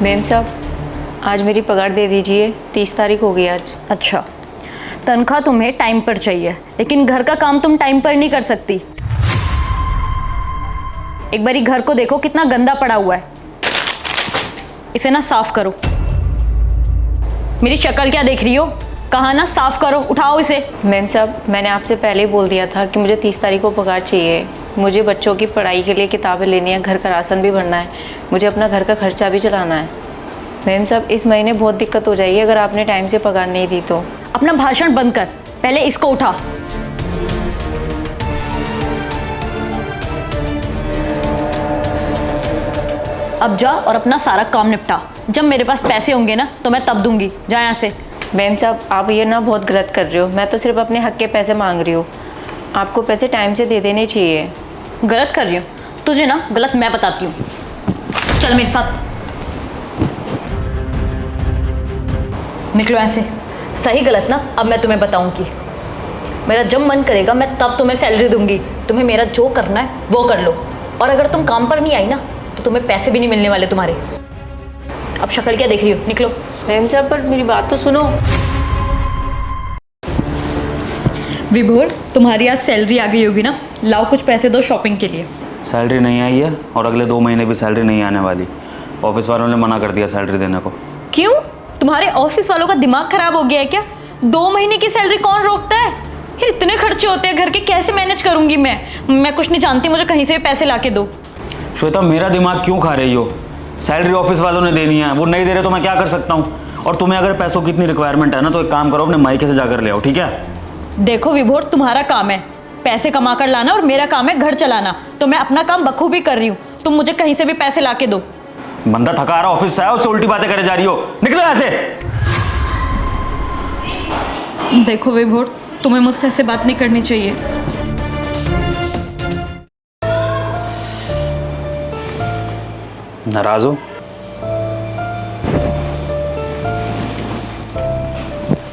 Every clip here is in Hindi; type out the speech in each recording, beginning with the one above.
मैम साहब, आज मेरी पगार दे दीजिए, 30 तारीख हो गई आज। अच्छा, तनख्वाह तुम्हें टाइम पर चाहिए, लेकिन घर का काम तुम टाइम पर नहीं कर सकती। एक बारी घर को देखो कितना गंदा पड़ा हुआ है, इसे ना साफ करो। मेरी शक्ल क्या देख रही हो? कहा ना साफ करो, उठाओ इसे। मैम साहब, मैंने आपसे पहले ही बोल दिया था कि मुझे 30 तारीख को पगार चाहिए। मुझे बच्चों की पढ़ाई के लिए किताबें लेनी है, घर का राशन भी भरना है, मुझे अपना घर का खर्चा भी चलाना है। मैम साहब, इस महीने बहुत दिक्कत हो जाएगी अगर आपने टाइम से पगार नहीं दी तो। अपना भाषण बंद कर, पहले इसको उठा। अब जा और अपना सारा काम निपटा। जब मेरे पास पैसे होंगे ना तो मैं तब दूंगी। जा यहाँ से। मैम साहब, आप ये ना बहुत गलत कर रहे हो। मैं तो सिर्फ अपने हक के पैसे मांग रही हूँ, आपको पैसे टाइम से दे देने चाहिए। गलत कर रही हूँ? तुझे ना गलत मैं बताती हूँ। चल मेरे साथ, निकलो ऐसे। सही गलत ना अब मैं तुम्हें बताऊंगी। मेरा जब मन करेगा मैं तब तुम्हें सैलरी दूंगी। तुम्हें मेरा जो करना है वो कर लो, और अगर तुम काम पर नहीं आई ना तो तुम्हें पैसे भी नहीं मिलने वाले तुम्हारे। अब शक्ल क्या देख रही हो? निकलो। मैम साहब, पर मेरी बात तो सुनो। विभोर, तुम्हारी आज सैलरी आ गई होगी ना, लाओ कुछ पैसे दो शॉपिंग के लिए। सैलरी नहीं आई है और अगले 2 महीने भी सैलरी नहीं आने वाली। ऑफिस वालों ने मना कर दिया सैलरी देने को। क्यों? तुम्हारे ऑफिस वालों का दिमाग खराब हो गया है क्या? 2 महीने की सैलरी कौन रोकता है? यार इतने खर्चे होते हैं घर के, कैसे मैनेज करूंगी मैं कुछ नहीं जानती, मुझे कहीं से भी पैसे ला के दो। श्वेता, मेरा दिमाग क्यों खा रही हो? सैलरी ऑफिस वालों ने देनी है, वो नहीं दे रहे तो मैं क्या कर सकता हूँ? और तुम्हें अगर पैसों की इतनी रिक्वायरमेंट है ना तो एक काम करो, अपने मायके से जाकर ले आओ, ठीक है? देखो विभोर, तुम्हारा काम है पैसे कमा कर लाना और मेरा काम है घर चलाना, तो मैं अपना काम बखूबी कर रही हूँ। तुम मुझे कहीं से भी पैसे ला के दो। बंदा थका आ रहा ऑफिस से आया, उससे उल्टी बातें करे जा रही हो। निकलो ऐसे। देखो विभोर, तुम्हें मुझसे ऐसे बात नहीं करनी चाहिए। नाराज हो?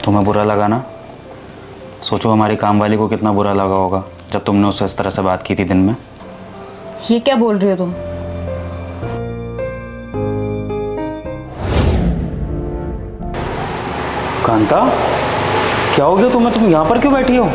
तुम्हें बुरा लगा ना? सोचो हमारी काम वाली को कितना बुरा लगा होगा जब तुमने उससे इस तरह से बात की थी दिन में। ये क्या बोल रही हो तुम? कांता, क्या हो गया तुम्हें? तुम यहाँ पर क्यों बैठी हो?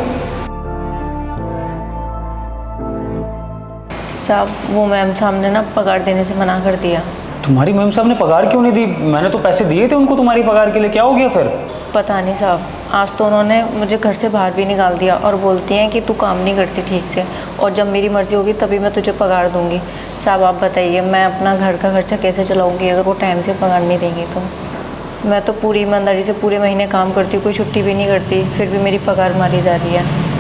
साहब, वो मैम साहब ने ना पगार देने से मना कर दिया। तुम्हारी मैम साहब ने पगार क्यों नहीं दी? मैंने तो पैसे दिए थे उनको तुम्हारी पगार के लिए, क्या हो गया फिर? पता नहीं साहब, आज तो उन्होंने मुझे घर से बाहर भी निकाल दिया और बोलती हैं कि तू काम नहीं करती ठीक से, और जब मेरी मर्ज़ी होगी तभी मैं तुझे पगार दूंगी। साहब आप बताइए, मैं अपना घर का खर्चा कैसे चलाऊंगी अगर वो टाइम से पगार नहीं देंगी तो? मैं तो पूरी ईमानदारी से पूरे महीने काम करती हूँ, कोई छुट्टी भी नहीं करती, फिर भी मेरी पगार मारी जा रही है।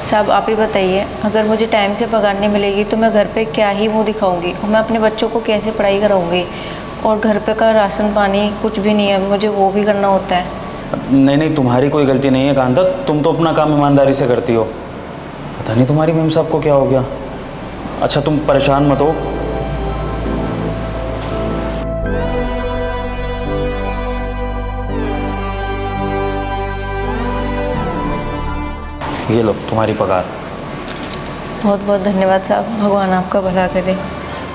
साहब आप ही बताइए, अगर मुझे टाइम से पगार नहीं मिलेगी तो मैं घर पे क्या ही मुंह दिखाऊंगी, और मैं अपने बच्चों को कैसे पढ़ाई कराऊंगी, और घर पे का राशन पानी कुछ भी नहीं है, मुझे वो भी करना होता है। नहीं नहीं, तुम्हारी कोई गलती नहीं है कांता, तुम तो अपना काम ईमानदारी से करती हो। पता नहीं तुम्हारी मैम साहब को क्या हो गया। अच्छा तुम परेशान मत हो, ये लो तुम्हारी पगार। बहुत बहुत धन्यवाद साहब, भगवान आपका भला करे।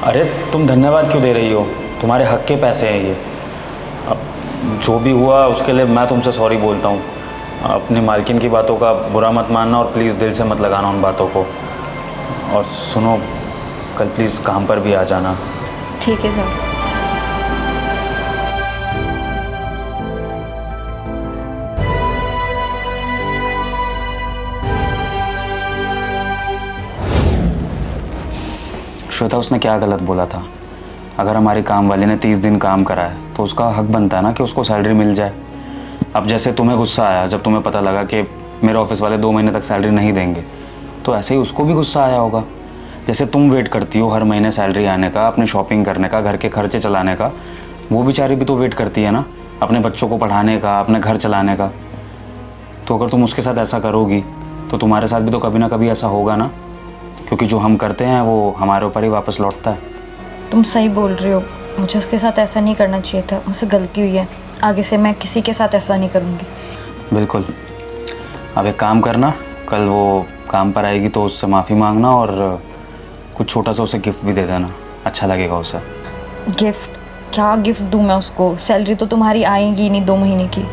अरे तुम धन्यवाद क्यों दे रही हो? तुम्हारे हक के पैसे हैं ये। अब जो भी हुआ उसके लिए मैं तुमसे सॉरी बोलता हूँ। अपनी मालकिन की बातों का बुरा मत मानना और प्लीज़ दिल से मत लगाना उन बातों को। और सुनो, कल प्लीज़ काम पर भी आ जाना। ठीक है साहब। श्वेता, उसने क्या गलत बोला था? अगर हमारी काम वाली ने 30 दिन काम करा है तो उसका हक बनता है ना कि उसको सैलरी मिल जाए। अब जैसे तुम्हें गुस्सा आया जब तुम्हें पता लगा कि मेरे ऑफिस वाले 2 महीने तक सैलरी नहीं देंगे, तो ऐसे ही उसको भी गुस्सा आया होगा। जैसे तुम वेट करती हो हर महीने सैलरी आने का, अपनी शॉपिंग करने का, घर के खर्चे चलाने का, वो बेचारी भी तो वेट करती है ना, अपने बच्चों को पढ़ाने का, अपने घर चलाने का। तो अगर तुम उसके साथ ऐसा करोगी तो तुम्हारे साथ भी तो कभी ना कभी ऐसा होगा ना, क्योंकि जो हम करते हैं वो हमारे ऊपर ही वापस लौटता है। तुम सही बोल रहे हो, मुझे उसके साथ ऐसा नहीं करना चाहिए था, मुझसे गलती हुई है। आगे से मैं किसी के साथ ऐसा नहीं करूँगी। बिल्कुल। अब एक काम करना, कल वो काम पर आएगी तो उससे माफ़ी मांगना और कुछ छोटा सा उसे गिफ्ट भी दे देना, अच्छा लगेगा उसे। गिफ्ट? क्या गिफ्ट दूँ मैं उसको? सैलरी तो तुम्हारी आएगी नहीं 2 महीने की।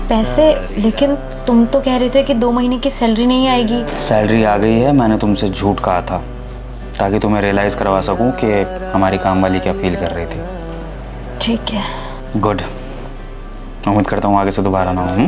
पैसे? लेकिन तुम तो कह रहे थे कि 2 महीने की सैलरी नहीं आएगी। सैलरी आ गई है, मैंने तुमसे झूठ कहा था ताकि तुम्हें रियलाइज़ करवा सकूं कि हमारी काम वाली क्या फील कर रही थी। ठीक है। गुड, उम्मीद करता हूँ आगे से दोबारा ना हो।